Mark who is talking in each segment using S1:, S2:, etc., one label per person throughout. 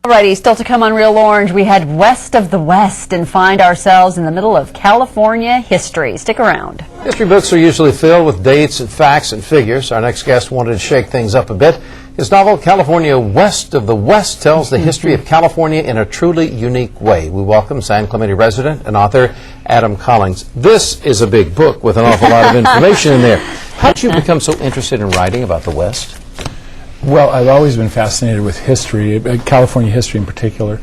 S1: Alrighty, still to come on Real Orange, we head west of the West and find ourselves in the middle of California history. Stick around.
S2: History books are usually filled with dates and facts and figures. Our next guest wanted to shake things up a bit. His novel, California West of the West, tells the history of California in a truly unique way. We welcome San Clemente resident and author Adam Collings. This is a big book with an awful lot of information in there. How did you become so interested in writing about the West?
S3: Well, I've always been fascinated with history, California history in particular.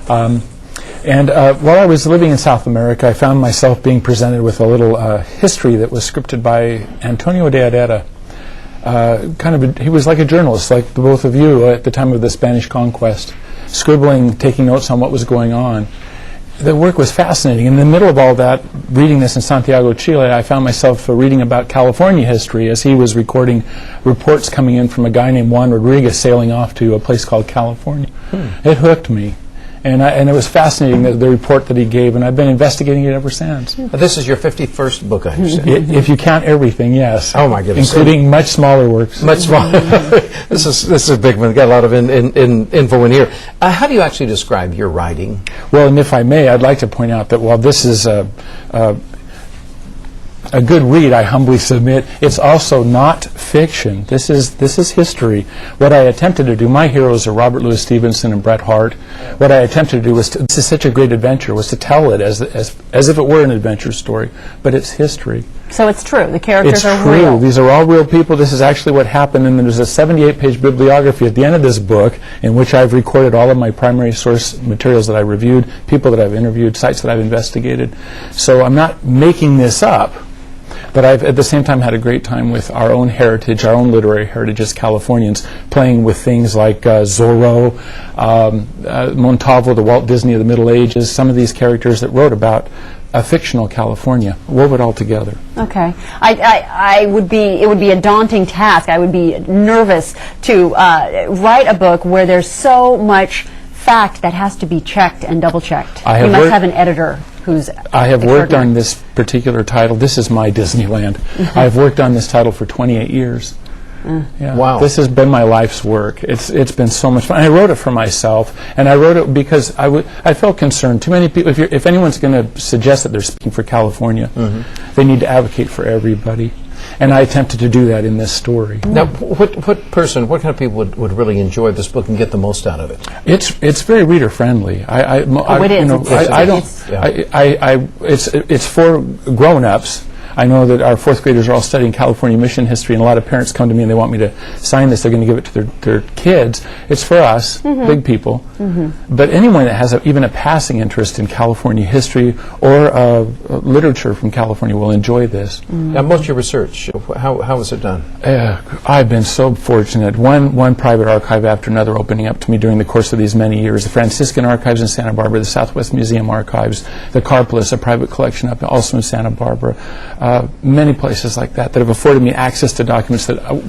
S3: While I was living in South America, I found myself being presented with a little history that was scripted by Antonio de Herrera. He was like a journalist, like the both of you at the time of the Spanish conquest, scribbling, taking notes on what was going on. The work was fascinating. In the middle of all that, reading this in Santiago, Chile, I found myself reading about California history as he was recording reports coming in from a guy named Juan Rodriguez sailing off to a place called California. It hooked me. And it was fascinating, the report that he gave, and I've been investigating it ever since.
S2: This is your 51st book, I understand.
S3: If you count everything, yes.
S2: Oh, my goodness.
S3: Including much smaller works.
S2: Much smaller. This is a big one. We've got a lot of info in here. How do you actually describe your writing?
S3: Well, and if I may, I'd like to point out that while this is a good read, I humbly submit, it's also not fiction. This is history. What I attempted to do, my heroes are Robert Louis Stevenson and Bret Harte. What I attempted to do was, this is such a great adventure, was to tell it as if it were an adventure story, but it's history.
S1: So it's true. The characters are
S3: real.
S1: real.
S3: These are all real people. This is actually what happened, and there's a 78-page bibliography at the end of this book in which I've recorded all of my primary source materials that I reviewed, people that I've interviewed, sites that I've investigated. So I'm not making this up. But I've at the same time had a great time with our own heritage, our own literary heritage as Californians, playing with things like Zorro, Montalvo, the Walt Disney of the Middle Ages, some of these characters that wrote about a fictional California, wove it all together.
S1: Okay. It would be a daunting task. I would be nervous to write a book where there's so much fact that has to be checked and double-checked. You must have an editor who's
S3: I have worked on this particular title. This is my Disneyland. I've worked on this title for 28 years. Yeah. Wow. This has been my life's work. It's been so much fun. I wrote it for myself, and I wrote it because I felt concerned. Too many people, if anyone's going to suggest that they're speaking for California, they need to advocate for everybody. And I attempted to do that in this story.
S2: Now, what kind of people would really enjoy this book and get the most out of it?
S3: It's very reader friendly. It's for grown-ups. I know that our fourth graders are all studying California mission history, and a lot of parents come to me and they want me to sign this. They're going to give it to their kids. It's for us, big people. But anyone that has even a passing interest in California history or literature from California will enjoy this.
S2: Now, most of your research, how was it done?
S3: I've been so fortunate. One private archive after another opening up to me during the course of these many years. The Franciscan Archives in Santa Barbara, the Southwest Museum Archives, the Carpolis, a private collection up also in Santa Barbara. Many places like that have afforded me access to documents that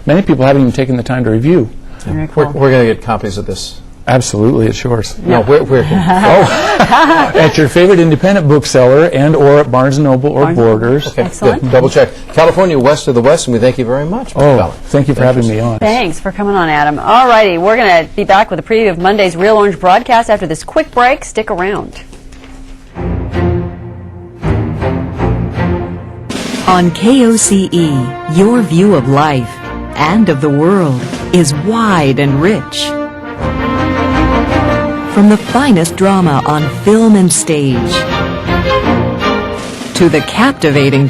S3: many people haven't even taken the time to review.
S1: Very cool.
S2: We're going to get copies of this.
S3: Absolutely, it's yours.
S2: No, where
S3: at your favorite independent bookseller and or at Barnes & Noble or Borders.
S2: Okay,
S1: excellent.
S2: Good. Double check. California West of the West, and we thank you very much.
S3: Thank you for having me on.
S1: Thanks for coming on, Adam. All righty, we're going to be back with a preview of Monday's Real Orange broadcast after this quick break. Stick around.
S4: On KOCE, your view of life and of the world is wide and rich. From the finest drama on film and stage to the captivating